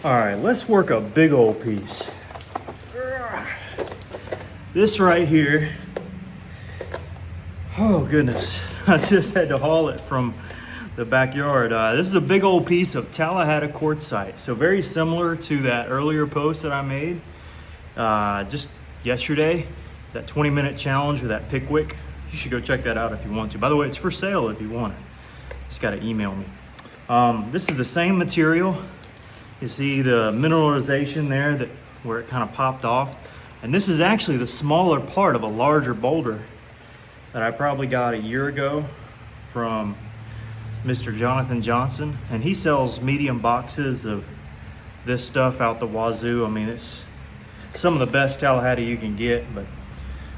All right, let's work a big old piece. This right here, oh goodness, I just had to haul it from the backyard. This is a big old piece of Tallahatta quartzite. So very similar to that earlier post that I made just yesterday, that 20-minute challenge with that Pickwick. You should go check that out if you want to. By the way, it's for sale if you want it. Just gotta email me. This is the same material. You see the mineralization there where it kind of popped off. And this is actually the smaller part of a larger boulder that I probably got a year ago from Mr. Jonathan Johnson. And he sells medium boxes of this stuff out the wazoo. I mean, it's some of the best Tallahatta you can get, but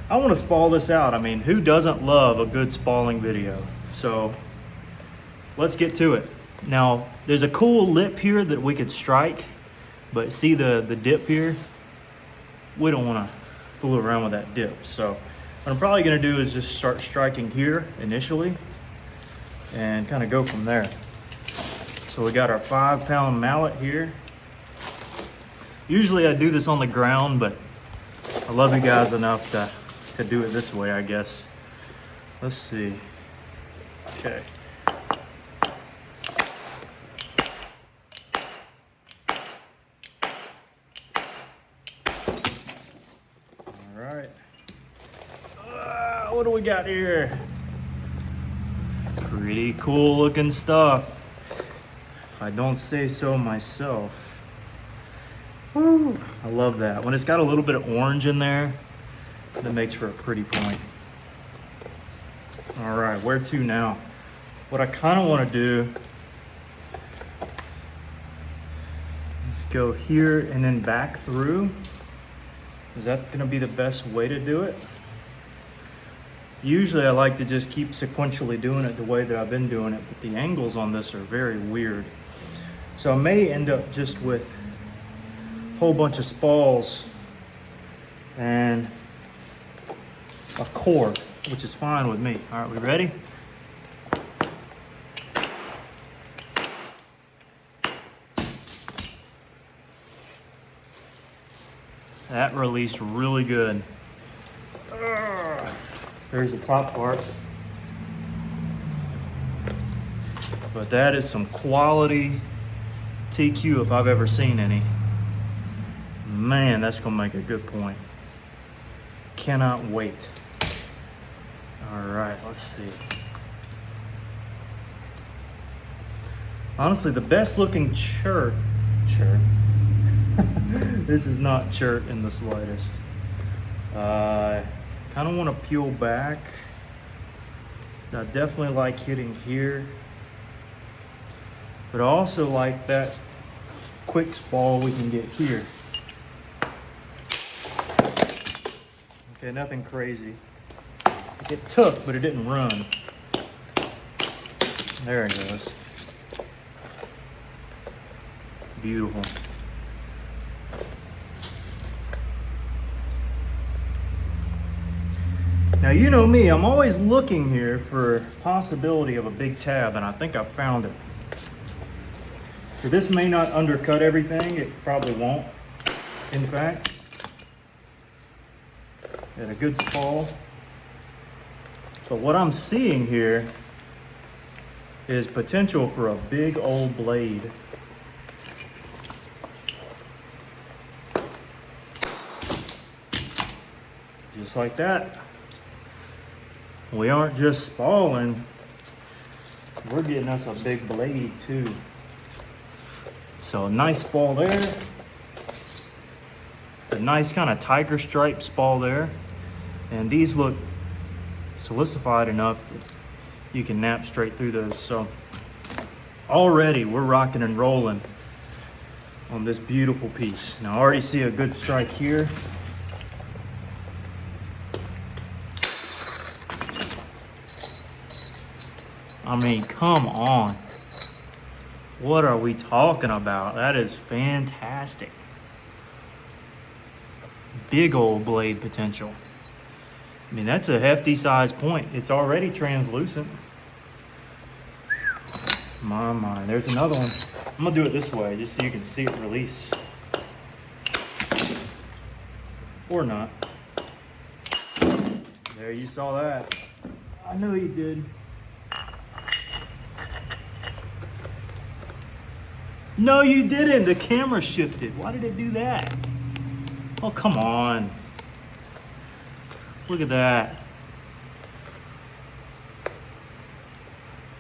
I want to spall this out. I mean, who doesn't love a good spalling video? So let's get to it. Now, there's a cool lip here that we could strike, but see the dip here? We don't want to fool around with that dip. So what I'm probably going to do is just start striking here initially and kind of go from there. So we got our 5-pound mallet here. Usually I do this on the ground, but I love you guys enough to do it this way, I guess. Let's see. Okay. All right. What do we got here? Pretty cool looking stuff, if I don't say so myself. Woo, I love that. When it's got a little bit of orange in there, that makes for a pretty point. All right, where to now? What I kind of want to do is go here and then back through. Is that going to be the best way to do it? Usually I like to just keep sequentially doing it the way that I've been doing it, but the angles on this are very weird. So I may end up just with a whole bunch of spalls and a core, which is fine with me. All right, we ready? That released really good. There's the top part. But that is some quality TQ if I've ever seen any. Man, that's gonna make a good point. Cannot wait. All right, let's see. Honestly, the best looking chert. This is not chert in the slightest. Kind of want to peel back. I definitely like hitting here, but I also like that quick spall we can get here. Okay, nothing crazy. It took, but it didn't run. There it goes. Beautiful. Now, you know me, I'm always looking here for possibility of a big tab, and I think I found it. So this may not undercut everything. It probably won't, in fact. Got a good spall. But what I'm seeing here is potential for a big old blade. Just like that. We aren't just spalling, we're getting us a big blade too. So a nice spall there. A nice kind of tiger stripe spall there. And these look solidified enough that you can nap straight through those. So already we're rocking and rolling on this beautiful piece. Now I already see a good strike here. I mean, come on. What are we talking about? That is fantastic. Big old blade potential. I mean, that's a hefty size point. It's already translucent. My, there's another one. I'm gonna do it this way just so you can see it release. Or not. There, you saw that. I knew you did. No, you didn't. The camera shifted. Why did it do that? Oh, come on. Look at that.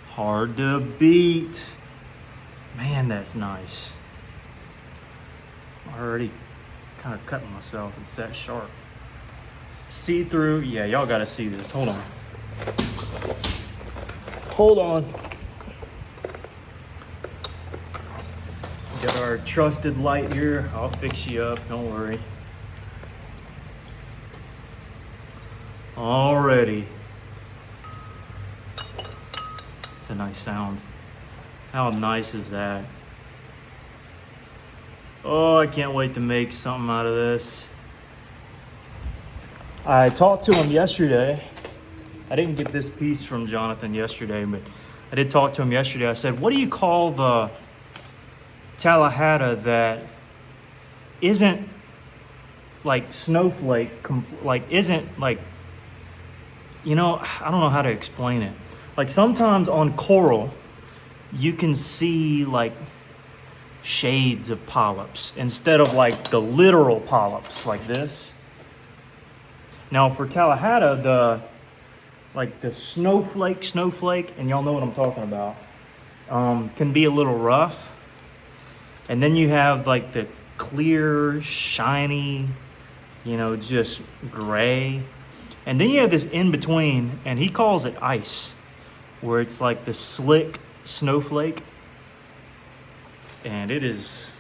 Hard to beat. Man, that's nice. I'm already kind of cutting myself. It's that sharp. See through. Yeah, y'all got to see this. Hold on. Hold on. Got our trusted light here. I'll fix you up. Don't worry. Already. It's a nice sound. How nice is that? Oh, I can't wait to make something out of this. I talked to him yesterday. I didn't get this piece from Jonathan yesterday, but I did talk to him yesterday. I said, what do you call the Tallahatta that isn't like snowflake, like isn't like, you know, I don't know how to explain it. Like sometimes on coral, you can see like shades of polyps instead of like the literal polyps like this. Now for Tallahatta, the snowflake, and y'all know what I'm talking about, can be a little rough. And then you have like the clear, shiny, you know, just gray. And then you have this in between, and he calls it ice, where it's like the slick snowflake. And it is,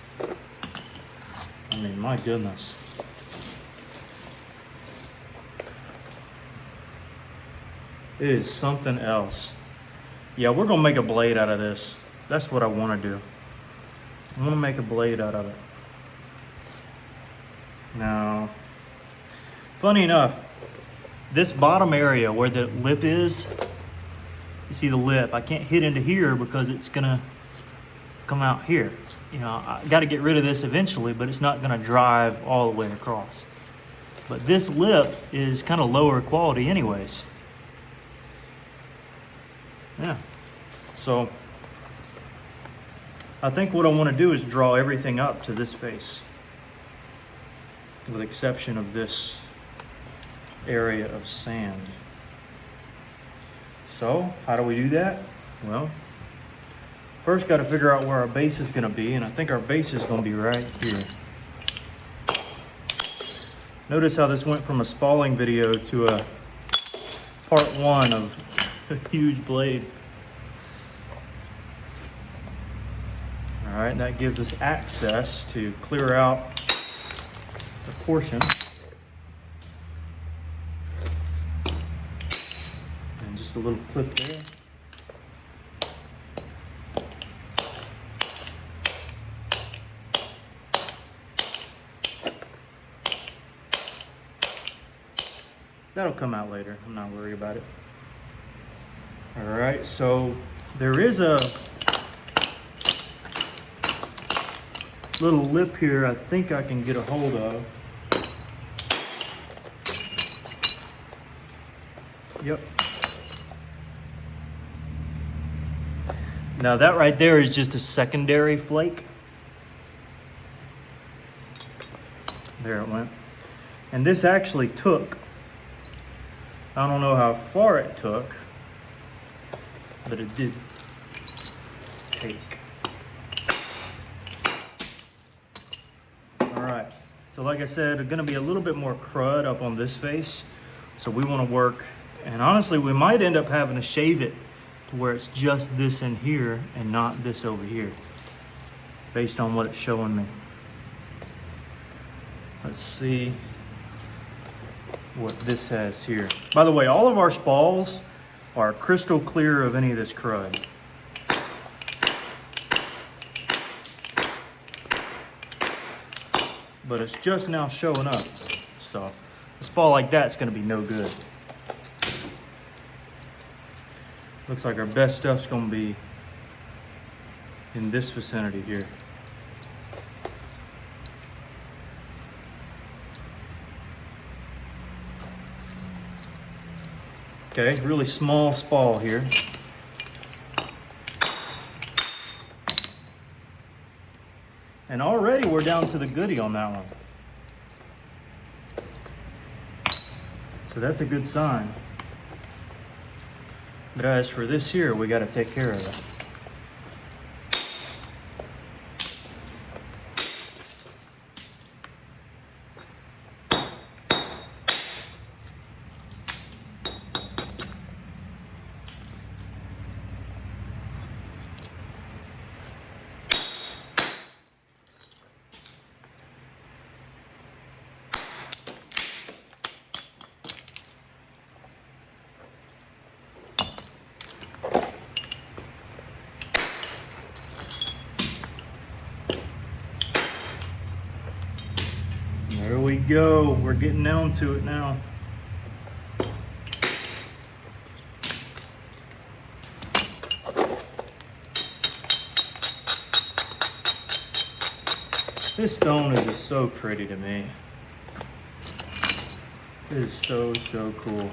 I mean, my goodness. It is something else. Yeah, we're gonna make a blade out of this. That's what I wanna do. I'm gonna make a blade out of it. Now, funny enough, this bottom area where the lip is, you see the lip, I can't hit into here because it's gonna come out here. You know, I gotta get rid of this eventually, but it's not gonna drive all the way across. But this lip is kind of lower quality anyways. Yeah, so I think what I want to do is draw everything up to this face, with the exception of this area of sand. So how do we do that? Well, first got to figure out where our base is going to be, and I think our base is going to be right here. Notice how this went from a spalling video to a part 1 of a huge blade. All right, that gives us access to clear out the portion. And just a little clip there. That'll come out later. I'm not worried about it. All right, so there is a little lip here I think I can get a hold of. Yep. Now that right there is just a secondary flake. There it went. And this actually took, I don't know how far it took, but it did take. All right, so like I said, there's gonna be a little bit more crud up on this face. So we wanna work, and honestly, we might end up having to shave it to where it's just this in here and not this over here, based on what it's showing me. Let's see what this has here. By the way, all of our spalls are crystal clear of any of this crud. But it's just now showing up. So a spall like that's gonna be no good. Looks like our best stuff's gonna be in this vicinity here. Okay, really small spall here. And already we're down to the goodie on that one. So that's a good sign. But as for this here, we got to take care of it. There we go. We're getting down to it now. This stone is just so pretty to me. It is so, so cool.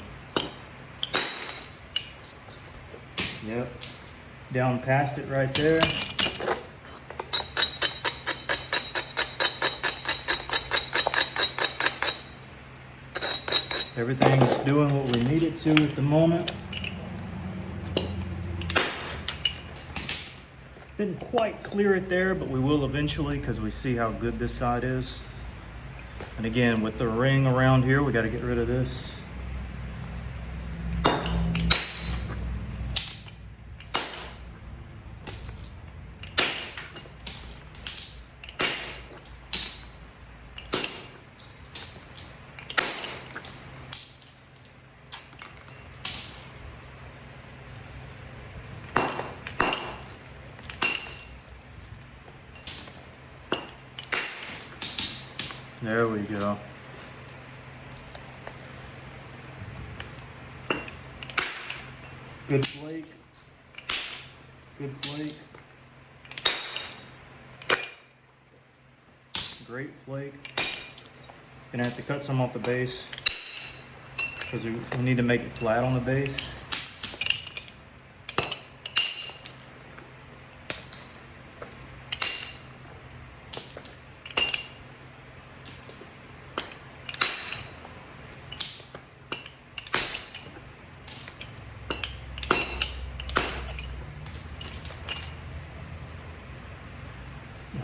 Yep. Down past it right there. Everything's doing what we need it to at the moment. Didn't quite clear it there, but we will eventually because we see how good this side is. And again, with the ring around here, we got to get rid of this. There we go. Good flake. Good flake. Great flake. Gonna have to cut some off the base because we need to make it flat on the base.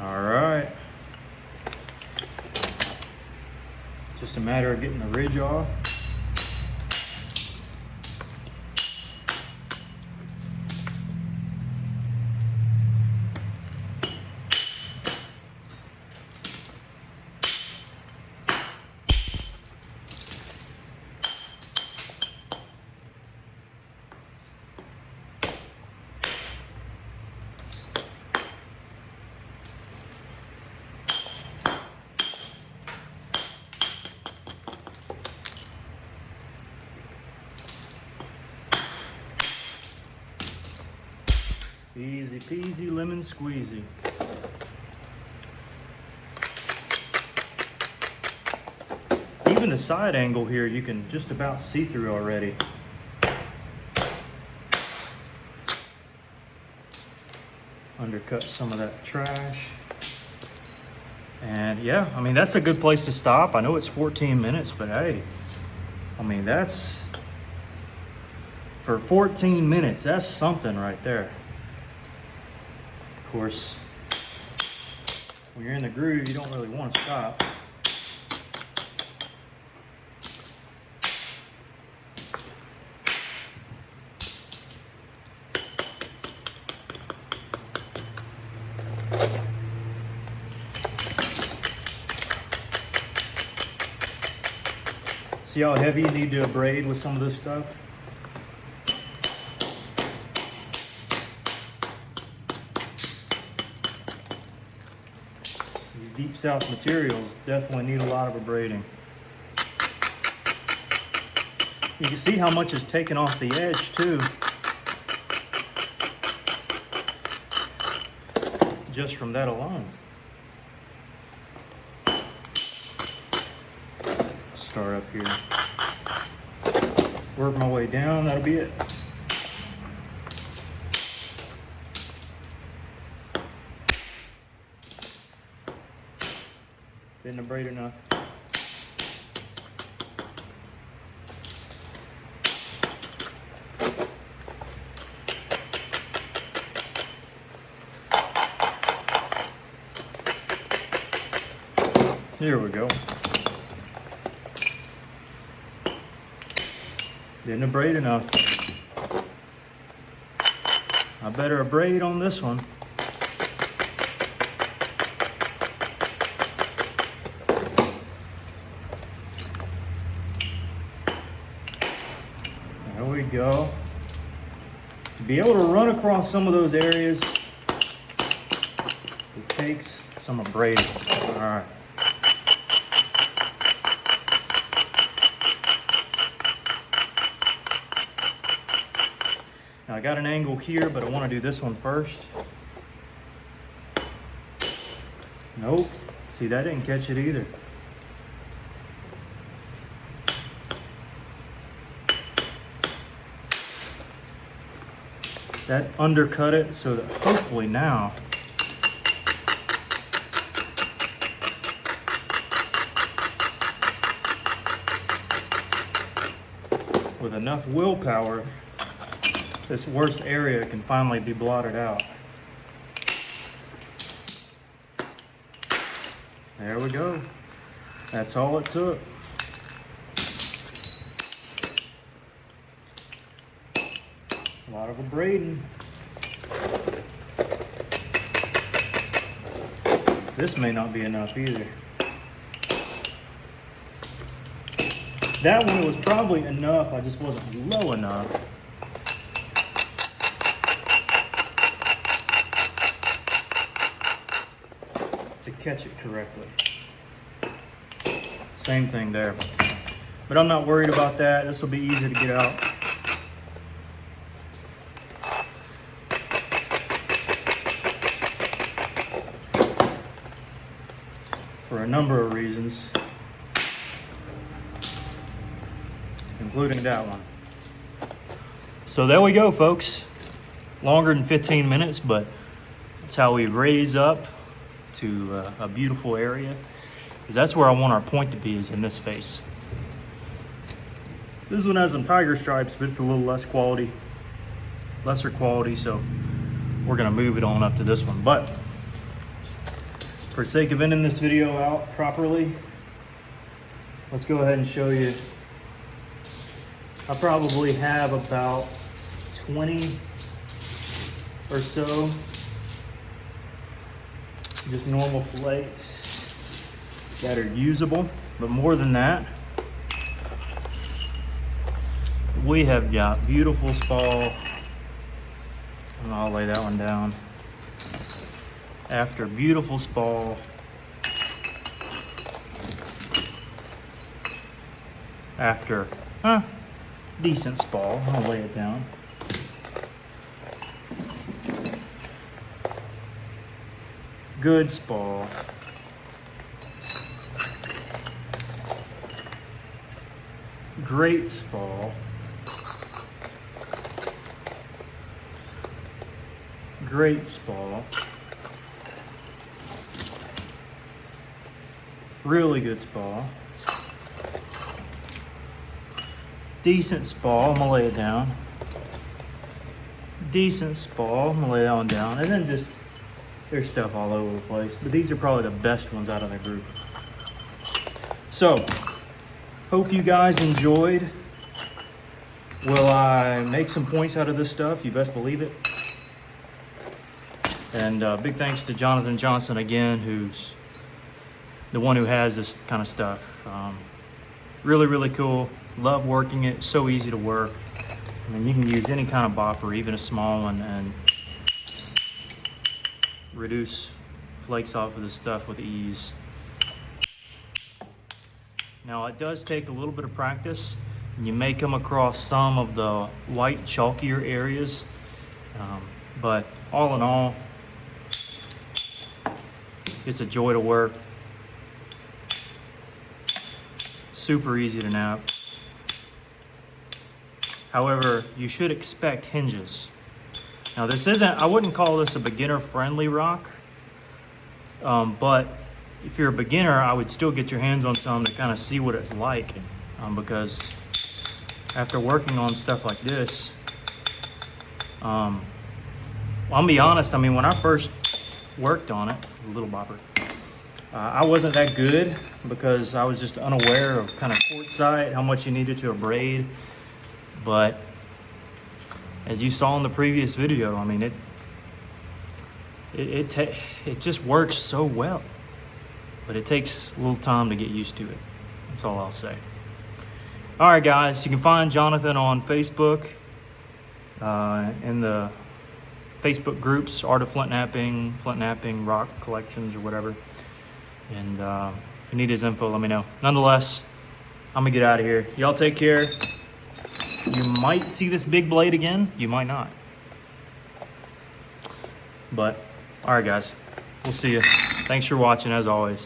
All right. Just a matter of getting the ridge off. Easy peasy lemon squeezy. Even the side angle here, you can just about see through already. Undercut some of that trash. And yeah, I mean, that's a good place to stop. I know it's 14 minutes, but hey, I mean, that's, for 14 minutes, that's something right there. Of course, when you're in the groove, you don't really want to stop. See how heavy you need to braid with some of this stuff? Deep South materials definitely need a lot of abrading. You can see how much is taken off the edge too. just from that alone. Start up here. Work my way down, that'll be it. Didn't abrade enough. Here we go. Didn't abrade enough. I better abrade on this one. There we go. To be able to run across some of those areas, it takes some abrading. All right. Now I got an angle here, but I want to do this one first. Nope. See, that didn't catch it either. That undercut it, so that hopefully now with enough willpower, this worst area can finally be blotted out. There we go. That's all it took. A lot of abrading. This may not be enough either. That one was probably enough, I just wasn't low enough. To catch it correctly. Same thing there. But I'm not worried about that. This will be easy to get out. For a number of reasons, including that one. So there we go, folks. Longer than 15 minutes, but that's how we raise up to a beautiful area, because that's where I want our point to be, is in this face. This one has some tiger stripes, but it's a little lesser quality, so we're gonna move it on up to this one. But for the sake of ending this video out properly, let's go ahead and show you. I probably have about 20 or so just normal flakes that are usable, but more than that, we have got beautiful spall, and I'll lay that one down. After beautiful spall, after decent spall, I'll lay it down. Good spall. Great spall. Great spall. Really good spall. Decent spall, I'm gonna lay it down. Decent spall, I'm gonna lay that one down. And then just, there's stuff all over the place, but these are probably the best ones out of the group. So, hope you guys enjoyed. Will I make some points out of this stuff? You best believe it. And big thanks to Jonathan Johnson again, who's the one who has this kind of stuff. Really, really cool. Love working it, so easy to work. I mean, you can use any kind of bopper, even a small one, and reduce flakes off of this stuff with ease. Now, it does take a little bit of practice. You may come across some of the white chalkier areas, but all in all, It's a joy to work. Super easy to nap. However, you should expect hinges. Now this isn't, I wouldn't call this a beginner friendly rock, but if you're a beginner, I would still get your hands on some to kind of see what it's like, because after working on stuff like this, well, I'll be honest, I mean, when I first worked on it, little bopper, I wasn't that good because I was just unaware of kind of quartzite, how much you needed to abrade. But as you saw in the previous video, I mean, it just works so well. But it takes a little time to get used to it. That's all I'll say. All right, guys, you can find Jonathan on Facebook, in the Facebook groups, Art of Flintknapping, Rock Collections, or whatever. And if you need his info, let me know. Nonetheless, I'm gonna get out of here. Y'all take care. You might see this big blade again. You might not. But, all right, guys. We'll see you. Thanks for watching, as always.